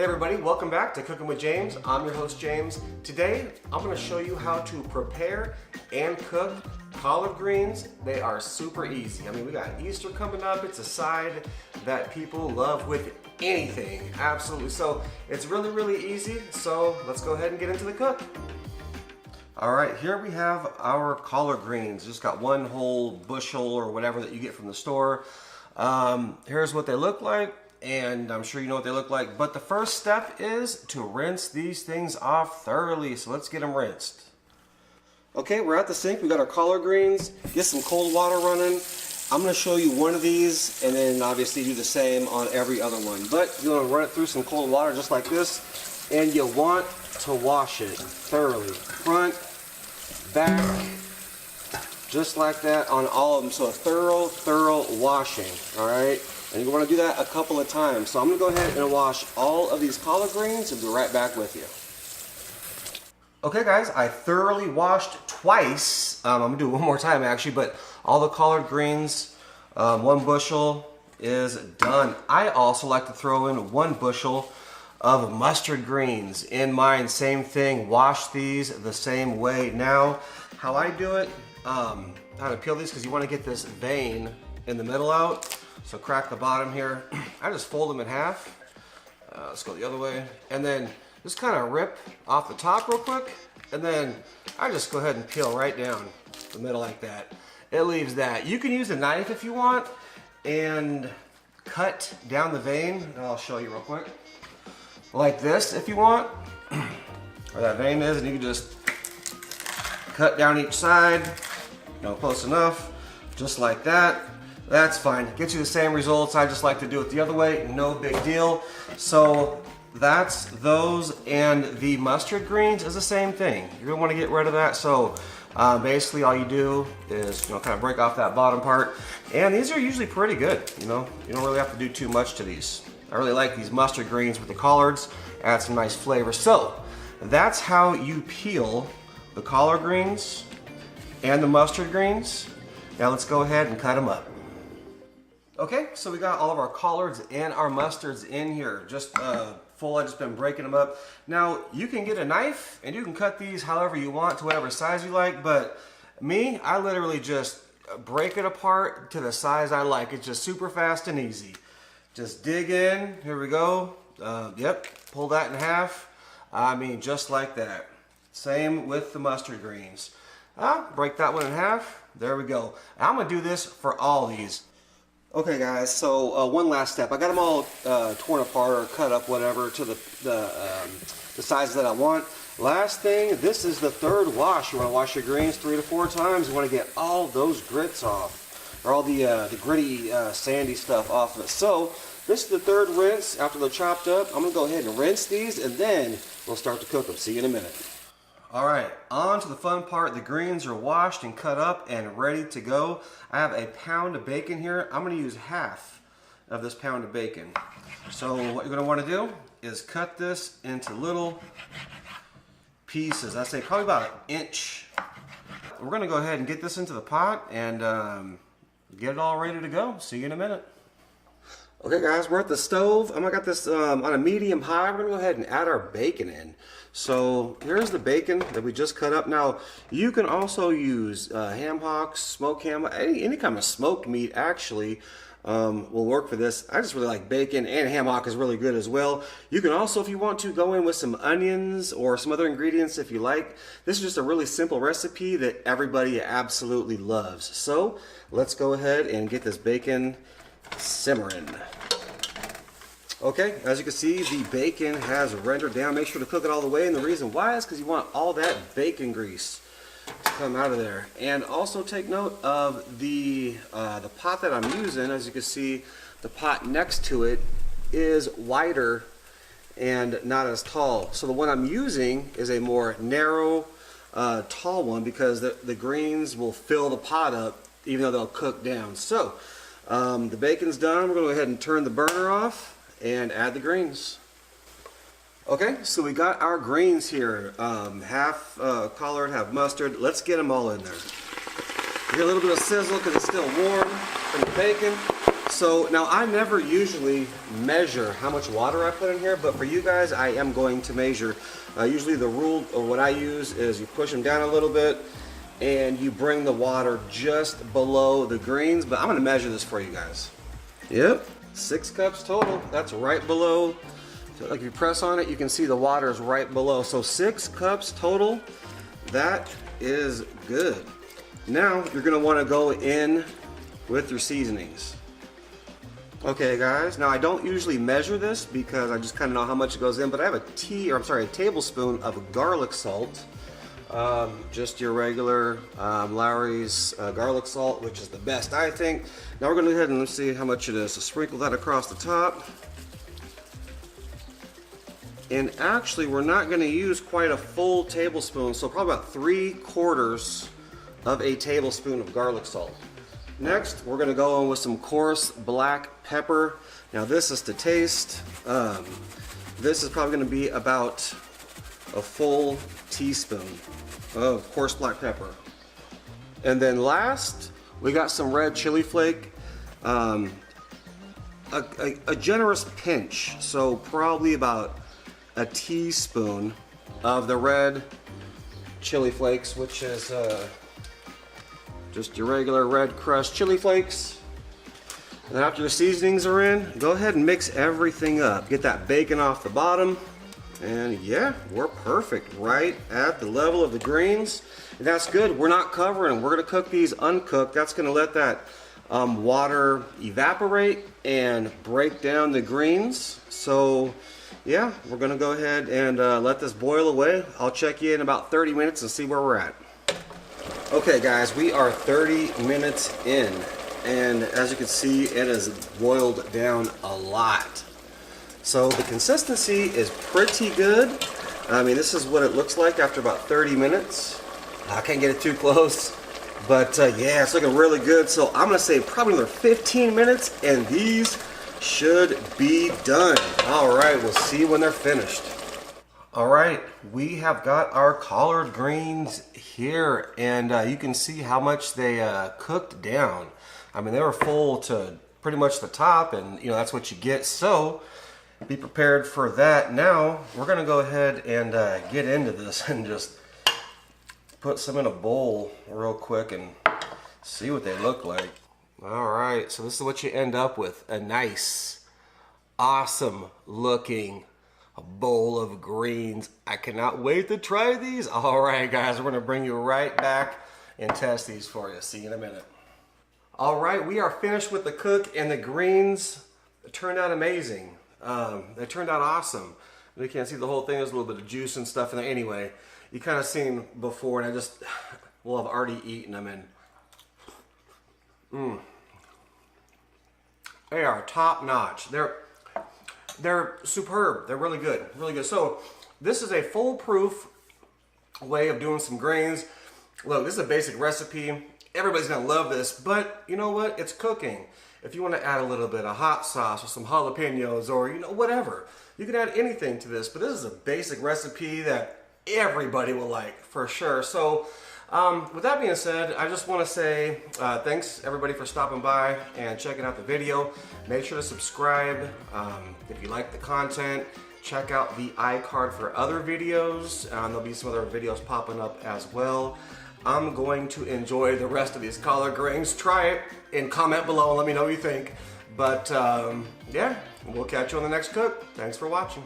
everybody, welcome back to Cooking with James. I'm your host James. Today I'm going to show you how to prepare and cook collard greens. They are super easy. I mean, we got Easter coming up. It's a side that people love with anything, absolutely. So it's really easy. So let's go ahead and get into the cook. Alright, here we have our collard greens. Just got one whole bushel or whatever that you get from the store. Here's what they look like. And I'm sure you know what they look like, but the first step is to rinse these things off thoroughly. So let's get them rinsed. Okay, we're at the sink. We got our collard greens. Get some cold water running. I'm going to show you one of these and then obviously do the same on every other one. But you want to run it through some cold water just like this, and you want to wash it thoroughly. Front, back, just like that on all of them. So a thorough washing, all right? And you want to do that a couple of times. So I'm going to go ahead and wash all of these collard greens and be right back with you. Okay guys, I thoroughly washed twice. I'm going to do it one more time actually, but all the collard greens, 1 bushel is done. I also like to throw in 1 bushel of mustard greens in mine. Same thing, wash these the same way. Now, how I do it, how to peel these, because you want to get this vein in the middle out. So crack the bottom here. I just fold them in half. Let's go the other way. And then just kind of rip off the top real quick. And then I just go ahead and peel right down the middle like that. It leaves that. You can use a knife if you want and cut down the vein. I'll show you real quick. Like this if you want. Where that vein is, and you can just cut down each side. You know, close enough. Just like that. That's fine. Gets you the same results. I just like to do it the other way. No big deal. So that's those, and the mustard greens is the same thing. You're gonna want to get rid of that. So basically, all you do is kind of break off that bottom part, and these are usually pretty good. You don't really have to do too much to these. I really like these mustard greens with the collards. Add some nice flavor. So that's how you peel the collard greens and the mustard greens. Now let's go ahead and cut them up. Okay, so we got all of our collards and our mustards in here, just full. I've just been breaking them up. Now, you can get a knife and you can cut these however you want to whatever size you like, but me, I literally just break it apart to the size I like. It's just super fast and easy. Just dig in, here we go. Yep, pull that in half. I mean, just like that. Same with the mustard greens. Break that one in half. There we go. I'm gonna do this for all these. Okay guys, so one last step. I got them all torn apart or cut up, whatever, to the size that I want. Last thing, this is the third wash. You want to wash your greens 3 to 4 times. You want to get all those grits off, or all the gritty, sandy stuff off of it. So this is the third rinse after they're chopped up. I'm going to go ahead and rinse these, and then we'll start to cook them. See you in a minute. Alright, on to the fun part. The greens are washed and cut up and ready to go. I have a pound of bacon here. I'm going to use half of this pound of bacon. So what you're going to want to do is cut this into little pieces. I say probably about 1 inch. We're going to go ahead and get this into the pot and get it all ready to go. See you in a minute. Okay guys, we're at the stove. I'm gonna got this on a medium high. We're gonna go ahead and add our bacon in. So here's the bacon that we just cut up. Now you can also use ham hocks, smoked ham, any kind of smoked meat actually will work for this. I just really like bacon, and ham hock is really good as well. You can also, if you want to, go in with some onions or some other ingredients if you like. This is just a really simple recipe that everybody absolutely loves. So let's go ahead and get this bacon simmering. Okay, as you can see, the bacon has rendered down. Make sure to cook it all the way, and the reason why is because you want all that bacon grease to come out of there. And also take note of the pot that I'm using. As you can see, the pot next to it is wider and not as tall. So the one I'm using is a more narrow, tall one, because the greens will fill the pot up even though they'll cook down. So the bacon's done. We're going to go ahead and turn the burner off and add the greens. Okay, so we got our greens here, half collard, half mustard. Let's get them all in there. You get a little bit of sizzle because it's still warm from the bacon. So now I never usually measure how much water I put in here, but for you guys I am going to measure. Usually the rule or what I use is you push them down a little bit and you bring the water just below the greens, but I'm going to measure this for you guys. Yep, 6 cups total. That's right below. So like if you press on it, you can see the water is right below. So 6 cups total. That is good. Now you're going to want to go in with your seasonings. Okay guys, now I don't usually measure this because I just kind of know how much it goes in, but I have a tablespoon of garlic salt. Just your regular Lowry's garlic salt, which is the best I think. Now we're going to go ahead and let's see how much it is. So sprinkle that across the top. And actually we're not going to use quite a full tablespoon, so probably about 3/4 of a tablespoon of garlic salt. Next, we're going to go in with some coarse black pepper. Now this is to taste. This is probably going to be about a full teaspoon of coarse black pepper. And then last, we got some red chili flake. A generous pinch, so probably about a teaspoon of the red chili flakes, which is just your regular red crushed chili flakes. And after the seasonings are in, go ahead and mix everything up. Get that bacon off the bottom. And yeah, we're perfect right at the level of the greens. And that's good. We're not covering them. We're going to cook these uncooked. That's going to let that water evaporate and break down the greens. So yeah, we're going to go ahead and let this boil away. I'll check you in about 30 minutes and see where we're at. Okay guys, we are 30 minutes in, and as you can see, it has boiled down a lot. So the consistency is pretty good. I mean, this is what it looks like after about 30 minutes. I can't get it too close, but yeah, it's looking really good. So I'm gonna say probably another 15 minutes and these should be done. All right, we'll see when they're finished. All right, we have got our collard greens here, and you can see how much they cooked down. I mean, they were full to pretty much the top, and you know that's what you get. So be prepared for that. Now we're gonna go ahead and get into this and just put some in a bowl real quick and see what they look like. All right, so this is what you end up with: a nice, awesome looking a bowl of greens. I cannot wait to try these. All right, guys, we're gonna bring you right back and test these for you. See you in a minute. All right, we are finished with the cook, and the greens turned out amazing. They turned out awesome. You can't see the whole thing. There's a little bit of juice and stuff in there. Anyway, you kind of seen before, and I've already eaten them, and they are top notch. They're superb. They're really good, really good. So this is a foolproof way of doing some greens. Look, this is a basic recipe. Everybody's gonna love this, but you know what? It's cooking. If you want to add a little bit of hot sauce or some jalapenos or you know whatever, you can add anything to this. But this is a basic recipe that everybody will like for sure. So with that being said, I just want to say thanks everybody for stopping by and checking out the video. Make sure to subscribe if you like the content. Check out the iCard for other videos. There'll be some other videos popping up as well. I'm going to enjoy the rest of these collard greens. Try it and comment below and let me know what you think. But yeah, we'll catch you on the next cook. Thanks for watching.